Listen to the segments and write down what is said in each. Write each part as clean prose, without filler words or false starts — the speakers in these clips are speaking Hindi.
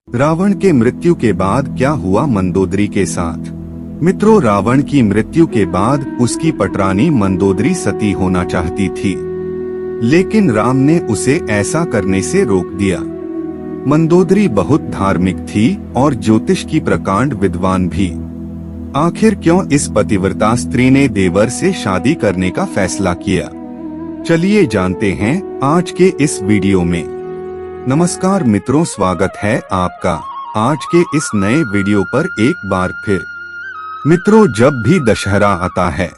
रावण के मृत्यु के बाद क्या हुआ मंदोदरी के साथ। मित्रों, रावण की मृत्यु के बाद उसकी पटरानी मंदोदरी सती होना चाहती थी, लेकिन राम ने उसे ऐसा करने से रोक दिया। मंदोदरी बहुत धार्मिक थी और ज्योतिष की प्रकांड विद्वान भी। आखिर क्यों इस पतिव्रता स्त्री ने देवर से शादी करने का फैसला किया, चलिए जानते हैं आज के इस वीडियो में। नमस्कार मित्रों, स्वागत है आपका आज के इस नए वीडियो पर एक बार फिर। मित्रों, जब भी दशहरा आता है,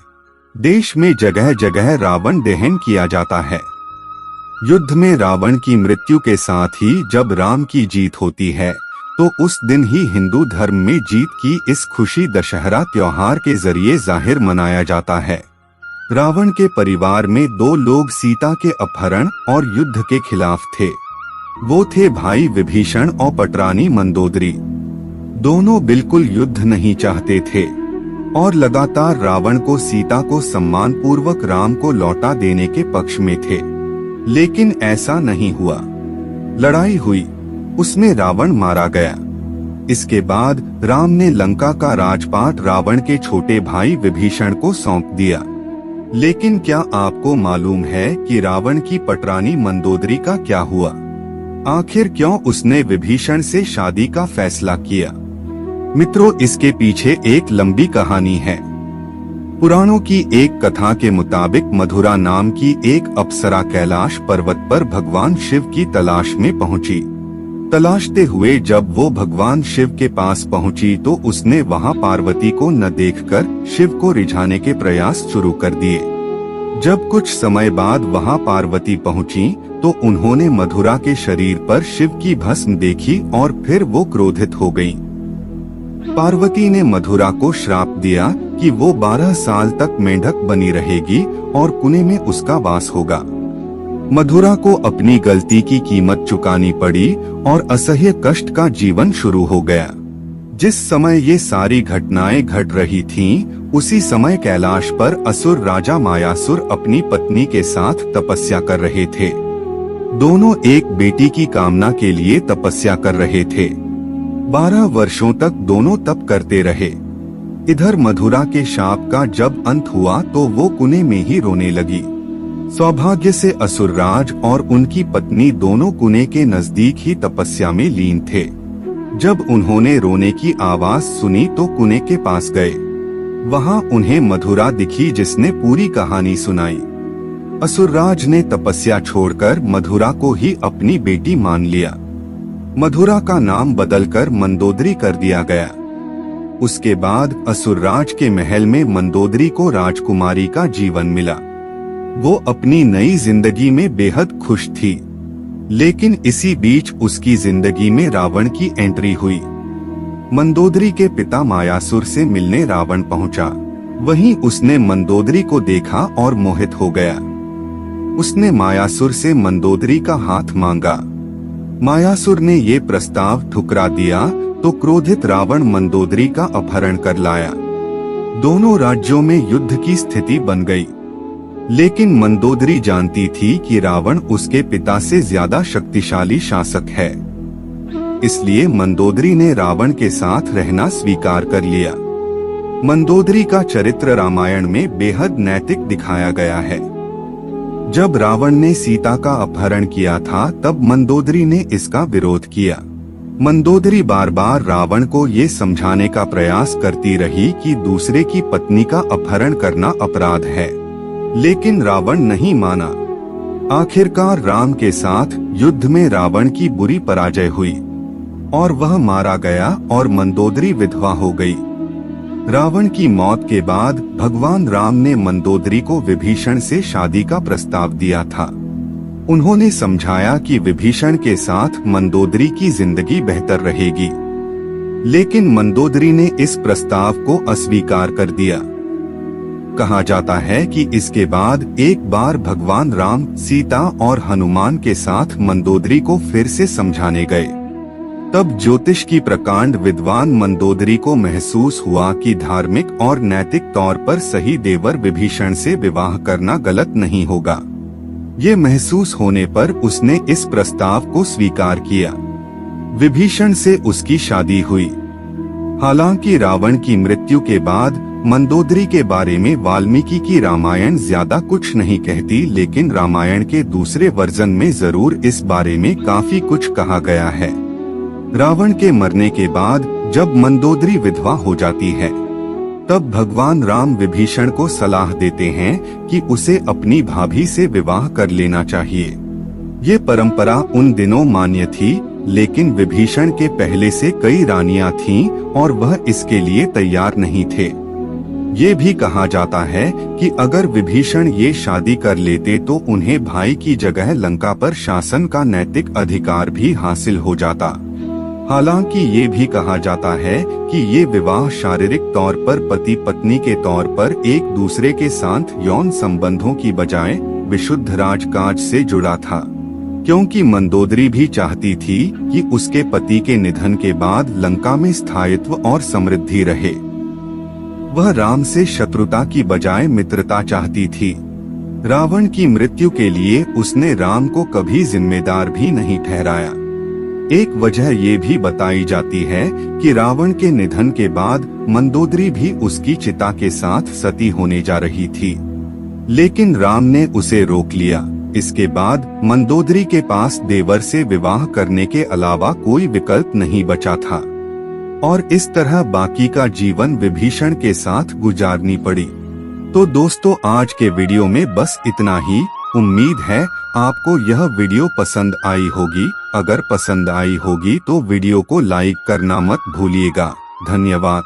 देश में जगह जगह रावण दहन किया जाता है। युद्ध में रावण की मृत्यु के साथ ही जब राम की जीत होती है, तो उस दिन ही हिंदू धर्म में जीत की इस खुशी दशहरा त्योहार के जरिए जाहिर मनाया जाता है। रावण के परिवार में दो लोग सीता के अपहरण और युद्ध के खिलाफ थे। वो थे भाई विभीषण और पटरानी मंदोदरी। दोनों बिल्कुल युद्ध नहीं चाहते थे और लगातार रावण को सीता को सम्मान पूर्वक राम को लौटा देने के पक्ष में थे, लेकिन ऐसा नहीं हुआ। लड़ाई हुई, उसमें रावण मारा गया। इसके बाद राम ने लंका का राजपाट रावण के छोटे भाई विभीषण को सौंप दिया। लेकिन क्या आपको मालूम है कि रावण की पटरानी मंदोदरी का क्या हुआ? आखिर क्यों उसने विभीषण से शादी का फैसला किया? मित्रों, इसके पीछे एक लंबी कहानी है। पुराणों की एक कथा के मुताबिक मधुरा नाम की एक अप्सरा कैलाश पर्वत पर भगवान शिव की तलाश में पहुंची। तलाशते हुए जब वो भगवान शिव के पास पहुंची तो उसने वहां पार्वती को न देखकर शिव को रिझाने के प्रयास शुरू कर दिए। जब कुछ समय बाद वहां पार्वती पहुंची तो उन्होंने मधुरा के शरीर पर शिव की भस्म देखी और फिर वो क्रोधित हो गईं। पार्वती ने मधुरा को श्राप दिया कि वो 12 साल तक मेंढक बनी रहेगी और कुएं में उसका वास होगा। मधुरा को अपनी गलती की कीमत चुकानी पड़ी और असह्य कष्ट का जीवन शुरू हो गया। जिस समय ये सारी घटनाएं घट रही थीं, उसी समय कैलाश पर असुर राजा मायासुर अपनी पत्नी के साथ तपस्या कर रहे थे। दोनों एक बेटी की कामना के लिए तपस्या कर रहे थे। 12 वर्षों तक दोनों तप करते रहे। इधर मधुरा के शाप का जब अंत हुआ तो वो कुएं में ही रोने लगी। सौभाग्य से असुरराज और उनकी पत्नी दोनों कुएं के नजदीक ही तपस्या में लीन थे। जब उन्होंने रोने की आवाज सुनी तो कुएं के पास गए। वहां उन्हें मधुरा दिखी जिसने पूरी कहानी सुनाई। असुरराज ने तपस्या छोड़कर मधुरा को ही अपनी बेटी मान लिया। मधुरा का नाम बदलकर मंदोदरी कर दिया गया। उसके बाद असुरराज के महल में मंदोदरी को राजकुमारी का जीवन मिला। वो अपनी नई जिंदगी में बेहद खुश थी, लेकिन इसी बीच उसकी जिंदगी में रावण की एंट्री हुई। मंदोदरी के पिता मायासुर से मिलने रावण पहुंचा। वहीं उसने मंदोदरी को देखा और मोहित हो गया। उसने मायासुर से मंदोदरी का हाथ मांगा। मायासुर ने ये प्रस्ताव ठुकरा दिया तो क्रोधित रावण मंदोदरी का अपहरण कर लाया। दोनों राज्यों में युद्ध की स्थिति बन गई, लेकिन मंदोदरी जानती थी कि रावण उसके पिता से ज्यादा शक्तिशाली शासक है। इसलिए मंदोदरी ने रावण के साथ रहना स्वीकार कर लिया। मंदोदरी का चरित्र रामायण में बेहद नैतिक दिखाया गया है। जब रावण ने सीता का अपहरण किया था तब मंदोदरी ने इसका विरोध किया। मंदोदरी बार बार रावण को ये समझाने का प्रयास करती रही कि दूसरे की पत्नी का अपहरण करना अपराध है, लेकिन रावण नहीं माना। आखिरकार राम के साथ युद्ध में रावण की बुरी पराजय हुई और वह मारा गया और मंदोदरी विधवा हो गई। रावण की मौत के बाद भगवान राम ने मंदोदरी को विभीषण से शादी का प्रस्ताव दिया था। उन्होंने समझाया कि विभीषण के साथ मंदोदरी की जिंदगी बेहतर रहेगी, लेकिन मंदोदरी ने इस प्रस्ताव को अस्वीकार कर दिया। कहा जाता है कि इसके बाद एक बार भगवान राम सीता और हनुमान के साथ मंदोदरी को फिर से समझाने गए। तब ज्योतिष की प्रकांड विद्वान मंदोदरी को महसूस हुआ कि धार्मिक और नैतिक तौर पर सही देवर विभीषण से विवाह करना गलत नहीं होगा। ये महसूस होने पर उसने इस प्रस्ताव को स्वीकार किया। विभीषण से उसकी शादी हुई। हालांकि रावण की मृत्यु के बाद मंदोदरी के बारे में वाल्मीकि की रामायण ज्यादा कुछ नहीं कहती, लेकिन रामायण के दूसरे वर्जन में जरूर इस बारे में काफी कुछ कहा गया है। रावण के मरने के बाद जब मंदोदरी विधवा हो जाती है, तब भगवान राम विभीषण को सलाह देते हैं कि उसे अपनी भाभी से विवाह कर लेना चाहिए। ये परंपरा उन दिनों मान्य थी, लेकिन विभीषण के पहले से कई रानियां थीं और वह इसके लिए तैयार नहीं थे। ये भी कहा जाता है कि अगर विभीषण ये शादी कर लेते तो उन्हें भाई की जगह लंका पर शासन का नैतिक अधिकार भी हासिल हो जाता। हालांकि ये भी कहा जाता है कि ये विवाह शारीरिक तौर पर पति पत्नी के तौर पर एक दूसरे के साथ यौन संबंधों की बजाय विशुद्ध राजकाज से जुड़ा था, क्योंकि मंदोदरी भी चाहती थी कि उसके पति के निधन के बाद लंका में स्थायित्व और समृद्धि रहे। वह राम से शत्रुता की बजाय मित्रता चाहती थी। रावण की मृत्यु के लिए उसने राम को कभी जिम्मेदार भी नहीं ठहराया। एक वजह ये भी बताई जाती है कि रावण के निधन के बाद मंदोदरी भी उसकी चिता के साथ सती होने जा रही थी, लेकिन राम ने उसे रोक लिया। इसके बाद मंदोदरी के पास देवर से विवाह करने के अलावा कोई विकल्प नहीं बचा था और इस तरह बाकी का जीवन विभीषण के साथ गुजारनी पड़ी। तो दोस्तों, आज के वीडियो में बस इतना ही। उम्मीद है आपको यह वीडियो पसंद आई होगी। अगर पसंद आई होगी तो वीडियो को लाइक करना मत भूलिएगा। धन्यवाद।